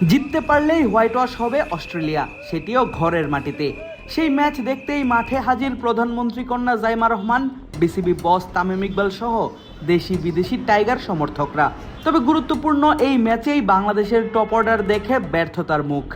জিততে পারলেই white wash হবে অস্ট্রেলিয়া, সেটিও ঘরের মাটিতে। সেই ম্যাচ দেখতেই মাঠে হাজির প্রধানমন্ত্রী কন্যা জাইমা রহমান, বিসিবি বস তামিম ইকবাল সহ দেশি বিদেশি টাইগার সমর্থকরা। তবে গুরুত্বপূর্ণ এই ম্যাচেই বাংলাদেশের টপ অর্ডার দেখে ব্যর্থতার মুখ।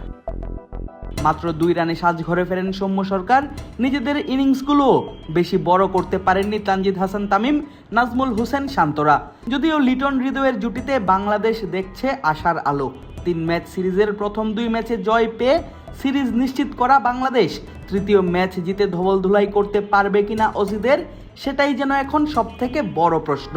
মাত্র 2 রানে সাজঘরে ফেরেন সৌম্য সরকার। নিজেদের ইনিংসগুলোও বেশি বড় করতে পারেননি তানজিদ হাসান তামিম, নাজমুল হোসেন শান্তরা। যদিও লিটন হৃদয়ের জুটিতে বাংলাদেশ দেখছে আশার আলো। 3 ম্যাচ সিরিজের প্রথম 2 ম্যাচে জয় পেয়ে সিরিজ নিশ্চিত করা বাংলাদেশ তৃতীয় ম্যাচ জিতে ধবল ধুলাই করতে পারবে কিনা অজিদের, সেটাই যেন এখন সবথেকে বড় প্রশ্ন।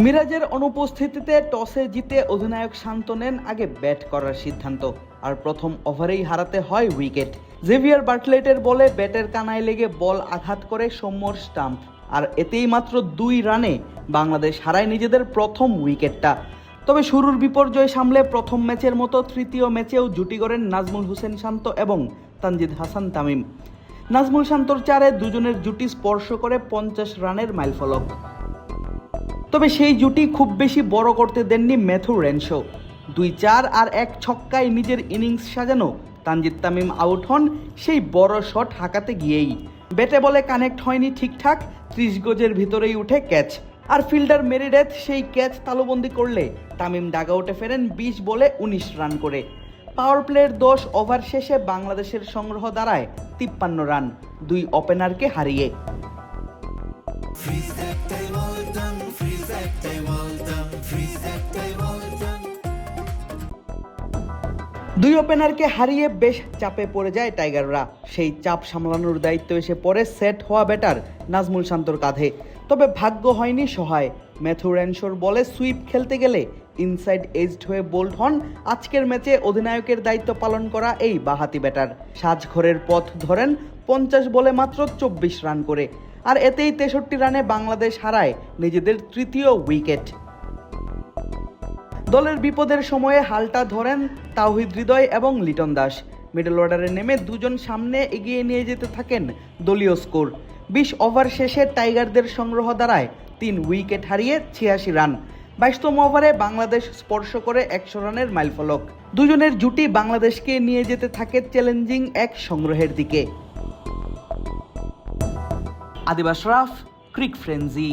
মিরাজের অনুপস্থিতিতে টসে জিতে অধিনায়ক শান্ত নেন আগে ব্যাট করার সিদ্ধান্ত, আর প্রথম ওভারেই হারাতে হয় উইকেট। জেভিয়ার বার্টলেটের বলে ব্যাটের কানায় লেগে বল আঘাত করে সৌম্যর স্টাম্প, আর এতেই মাত্র 2 রানে বাংলাদেশ হারায় নিজেদের প্রথম উইকেটটা। তবে শুরুর বিপর্যয় সামলে প্রথম ম্যাচের মতো তৃতীয় ম্যাচেও জুটি গড়েন নাজমুল হোসেন শান্ত এবং তানজিদ হাসান তামিম। নাজমুল শান্তর 4-এ দুজনের জুটি স্পর্শ করে 50 রানের মাইলফলক। তবে সেই জুটি খুব বেশি বড় করতে দেননি ম্যাথু রেনশো। 2-4 আর 1 ছক্কায় নিজের ইনিংস সাজানো তানজিদ তামিম আউট হন সেই বড় শট হাঁকাতে গিয়েই। ব্যাটে বলে কানেক্ট হয়নি ঠিকঠাক, 30 গজের ভিতরেই উঠে ক্যাচ, আর ফিল্ডার মেরিডেথ সেই ক্যাচ তালুবন্দি করলে তামিম ডাগআউটে ফেরেন 20 বলে 19 রান করে। পাওয়ার প্লের 10 ওভার শেষে বাংলাদেশের সংগ্রহ দাঁড়ায় 53 রান, 2 ওপেনারকে হারিয়ে। দুই ওপেনারকে হারিয়ে বেশ চাপে পড়ে যায় টাইগাররা। সেই চাপ সামলানোর দায়িত্ব এসে পড়ে সেট হওয়া ব্যাটার নাজমুল শান্তর কাঁধে। তবে ভাগ্য হয়নি সহায়। ম্যাথু রেনশোর বলে সুইপ খেলতে গেলে ইনসাইড এজড হয়ে বোল্ড হন আজকের ম্যাচে অধিনায়কের দায়িত্ব পালন করা এই বাঁহাতি ব্যাটার। সাজঘরের পথ ধরেন 50 বলে মাত্র 24 রান করে, আর এতেই 63 রানে বাংলাদেশ হারায় নিজেদের তৃতীয় উইকেট। দলের বিপদের সময়ে হালটা ধরেন তাওহিদ হৃদয় এবং লিটন দাস। মিডল অর্ডারে নেমে দুজন সামনে এগিয়ে নিয়ে যেতে থাকেন দলীয় স্কোর। 20 ওভার শেষে টাইগারদের সংগ্রহ দাঁড়ায় 3 উইকেট হারিয়ে 86 রান। 22তম ওভারে বাংলাদেশ স্পর্শ করে 100 রানের মাইলফলক। দুজনের জুটি বাংলাদেশকে নিয়ে যেতে থাকে চ্যালেঞ্জিং এক সংগ্রহের দিকে। আদিব আশরাফ, ক্রিক ফ্রেন্জি।